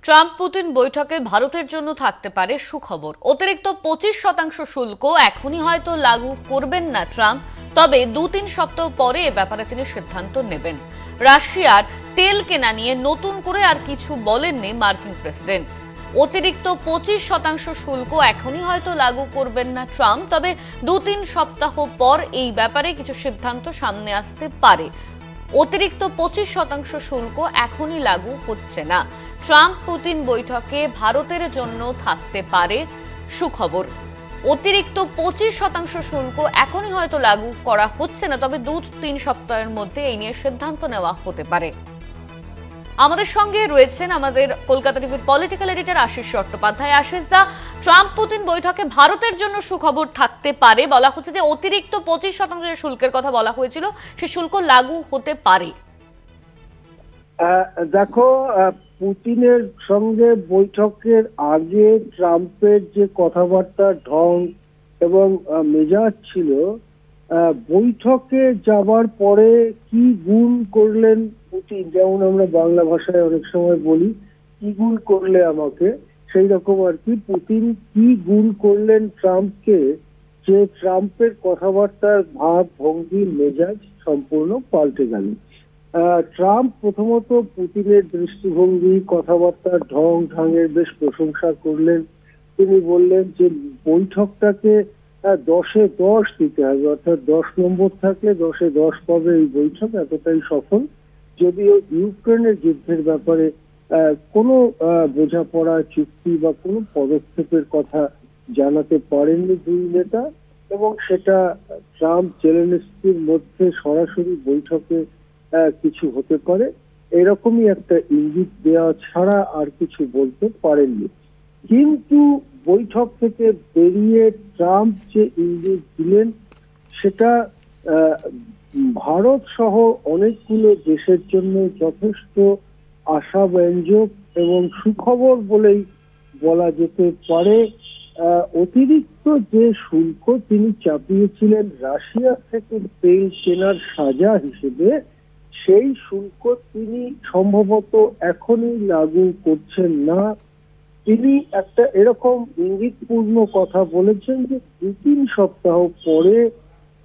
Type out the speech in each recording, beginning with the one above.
Trump Putin বৈঠকে ভারতের জন্য থাকতে পারে সুখবর। অতিরিক্ত 25% শুল্ক এখনই হয়তো লাগু করবেন না ট্রাম্প, তবে 2-3 সপ্তাহ পরে এ ব্যাপারে তিনি সিদ্ধান্ত নেবেন। রাশিয়ার তেল কেনা নিয়ে নতুন করে আর কিছু বলেননি মার্কিন প্রেসিডেন্ট। অতিরিক্ত 25% শুল্ক এখনই হয়তো লাগু করবেন না ট্রাম্প, তবে 2-3 সপ্তাহ পর এই ব্যাপারে কিছু সিদ্ধান্ত সামনে আসতে পারে। অতিরিক্ত 25% শুল্ক এখনই লাগু হচ্ছে না। ট্রাম্প পুতিন বৈঠকে ভারতের জন্য থাকতে পারে সুখবর। অতিরিক্ত 25% শুল্ক এখনই হয়তো লাগু করা হচ্ছে না, তবে 2-3 সপ্তাহের মধ্যে এই নিয়ে সিদ্ধান্ত নেওয়া হতে পারে। আমাদের সঙ্গে রয়েছেন আমাদের কলকাতা টিভির পলিটিক্যাল এডিটর আশিস চট্টোপাধ্যায়। আশিস দা, ট্রাম্প পুতিন বৈঠকে ভারতের জন্য সুখবর থাকতে পারে। বলা হচ্ছে যে অতিরিক্ত 25% শুল্কের কথা বলা হয়েছিল, সেই শুল্ক লাগু হতে পারে। দেখো, পুতিনের সঙ্গে বৈঠকের আগে ট্রাম্পের যে কথাবার্তার ঢং এবং মেজাজ ছিল, বৈঠকে যাবার পরে কি গুণ করলেন পুতিন, যেমন আমরা বাংলা ভাষায় অনেক সময় বলি কি গুণ করলে আমাকে, সেই রকম আর কি পুতিন কি গুণ করলেন ট্রাম্পকে, যে ট্রাম্পের কথাবার্তার ভাব ভঙ্গি মেজাজ সম্পূর্ণ পাল্টে গেল। ট্রাম্প প্রথমত পুতিনের দৃষ্টিভঙ্গি কথাবার্তার ঢঙের বেশ প্রশংসা করলেন। তিনি বললেন যে বৈঠকটাকে 10-এ 10 দিতে হবে, অর্থাৎ 10 নম্বর থাকলে 10-এ 10 পাবে এই বৈঠক, এতটাই সফল। যদিও ইউক্রেনের যুদ্ধের ব্যাপারে কোনো বোঝাপড়া চুক্তি বা কোনো পদক্ষেপের কথা জানাতে পারেননি দুই নেতা, এবং সেটা ট্রাম্প জেলেনস্কির মধ্যে সরাসরি বৈঠকে কিছু হতে পারে এরকমই একটা ইঙ্গিত দেওয়া ছাড়া আর কিছু বলতে পারেননি। কিন্তু বৈঠক থেকে বেরিয়ে ট্রাম্প যে ইঙ্গিত দিলেন সেটা ভারত সহ অনেকগুলো দেশের জন্য যথেষ্ট আশাব্যঞ্জক এবং সুখবর বলেই বলা যেতে পারে। অতিরিক্ত যে শুল্ক তিনি চাপিয়েছিলেন রাশিয়া থেকে তেল কেনার সাজা হিসেবে, সেই শুল্ক তিনি সম্ভবত এখনই লাগু করছেন না। তিনি একটা এরকম ইঙ্গিতপূর্ণ কথা বলেছেন যে 2-3 সপ্তাহ পরে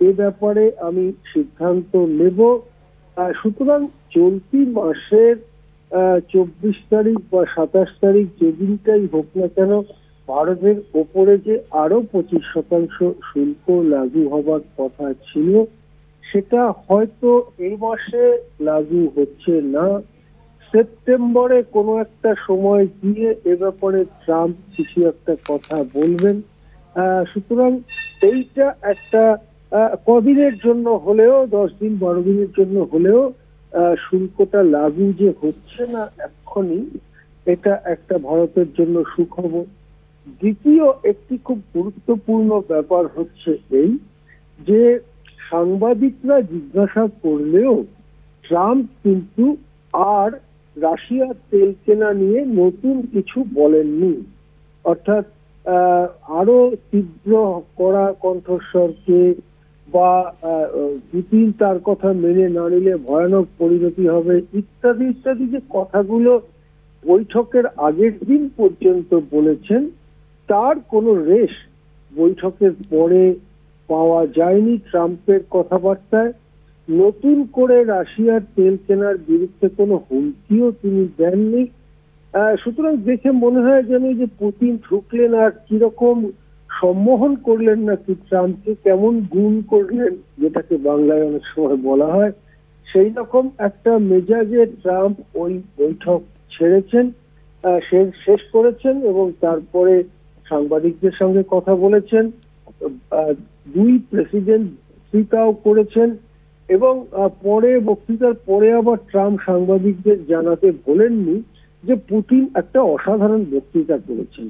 এ ব্যাপারে আমি সিদ্ধান্ত নেব। সুতরাং চলতি মাসের 24 তারিখ বা 27 তারিখ যেদিনটাই হোক না কেন, ভারতের ওপরে যে আরো 25% শুল্ক লাগু হবার কথা ছিল সেটা হয়তো এই মাসে লাগু হচ্ছে না। সেপ্টেম্বরে কোনো একটা সময় দিয়ে এ ব্যাপারে ট্রাম্প কিছু একটা কথা বলবেন। সুতরাং এইটা একটা কদিনের জন্য হলেও, 10 দিন 12 দিনের জন্য হলেও শুল্কটা লাগু যে হচ্ছে না এক্ষুনি, এটা একটা ভারতের জন্য সুখবর। দ্বিতীয় একটি খুব গুরুত্বপূর্ণ ব্যাপার হচ্ছে এই যে সাংবাদিকরা জিজ্ঞাসা করলেও ট্রাম্প কিন্তু আর রাশিয়ার তেল কেনা নিয়ে নতুন কিছু বলেননি। অর্থাৎ আরো তীব্র কড়া কণ্ঠস্বরকে বা পুতিন তার কথা মেনে না নিলে ভয়ানক পরিণতি হবে ইত্যাদি ইত্যাদি যে কথাগুলো বৈঠকের আগের দিন পর্যন্ত বলেছেন, তার কোনো রেশ বৈঠকের পরে পাওয়া যায়নি ট্রাম্পের কথাবার্তায়। নতুন করে রাশিয়ার তেল কেনার বিরুদ্ধে কোনো হুমকিও তিনি দেননি। সুতরাং দেখে মনে হয় যেন যে পুতিন ঢুকলেন আর কিরকম সম্মোহন করলেন নাকি ট্রাম্পকে, কেমন গুণ করলেন যেটাকে বাংলায় অনেক সময় বলা হয়, সেই রকম একটা মেজাজে ট্রাম্প ওই বৈঠক ছেড়েছেন, শেষ করেছেন এবং তারপরে সাংবাদিকদের সঙ্গে কথা বলেছেন। দুই প্রেসিডেন্ট বক্তৃতাও করেছেন এবং পরে বক্তৃতার পরে আবার ট্রাম্প সাংবাদিকদের জানাতে বলেননি যে পুতিন একটা অসাধারণ বক্তৃতা করেছেন।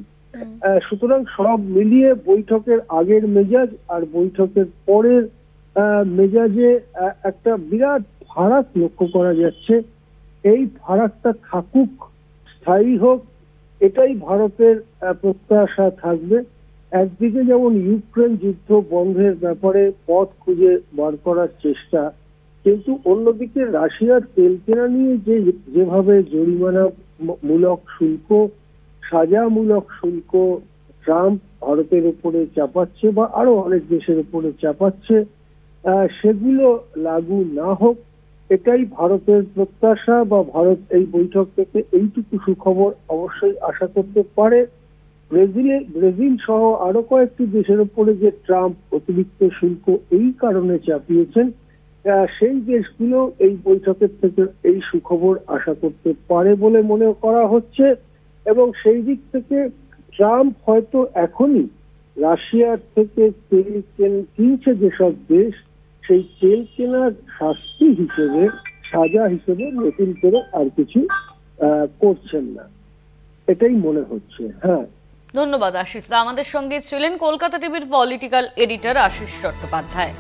সুতরাং সব মিলিয়ে বৈঠকের আগের মেজাজ আর বৈঠকের পরের মেজাজে একটা বিরাট ফারাক লক্ষ্য করা যাচ্ছে। এই ফারাকটা থাকুক, স্থায়ী হোক, এটাই ভারতের প্রত্যাশা থাকবে। একদিকে যেমন ইউক্রেন যুদ্ধ বন্ধের ব্যাপারে পথ খুঁজে বার করার চেষ্টা, কিন্তু অন্যদিকে রাশিয়ার তেল কেনা নিয়ে যেভাবে জরিমানা মূলক শুল্ক, সাজামূলক শুল্ক ট্রাম্প ভারতের উপরে চাপাচ্ছে বা আরো অনেক দেশের উপরে চাপাচ্ছে, সেগুলো লাগু না হোক, এটাই ভারতের প্রত্যাশা। বা ভারত এই বৈঠক থেকে এইটুকু সুখবর অবশ্যই আশা করতে পারে। ব্রাজিল সহ আরো কয়েকটি দেশের উপরে যে ট্রাম্প অতিরিক্ত শুল্ক এই কারণে চাপিয়েছেন, সেই দেশগুলো এই বৈঠকের থেকে এই সুখবর আশা করতে পারে বলে মনে করা হচ্ছে। এবং সেই দিক থেকে ট্রাম্প হয়তো এখনই রাশিয়ার থেকে তেল কিনছে যেসব দেশ, সেই তেল কেনার শাস্তি হিসেবে, সাজা হিসেবে নতুন করে আর কিছু করছেন না, এটাই মনে হচ্ছে। হ্যাঁ, ধন্যবাদ আশিস দা। আমাদের সঙ্গে ছিলেন কলকাতা টিভির পলিটিক্যাল এডিটর আশিস চট্টোপাধ্যায়।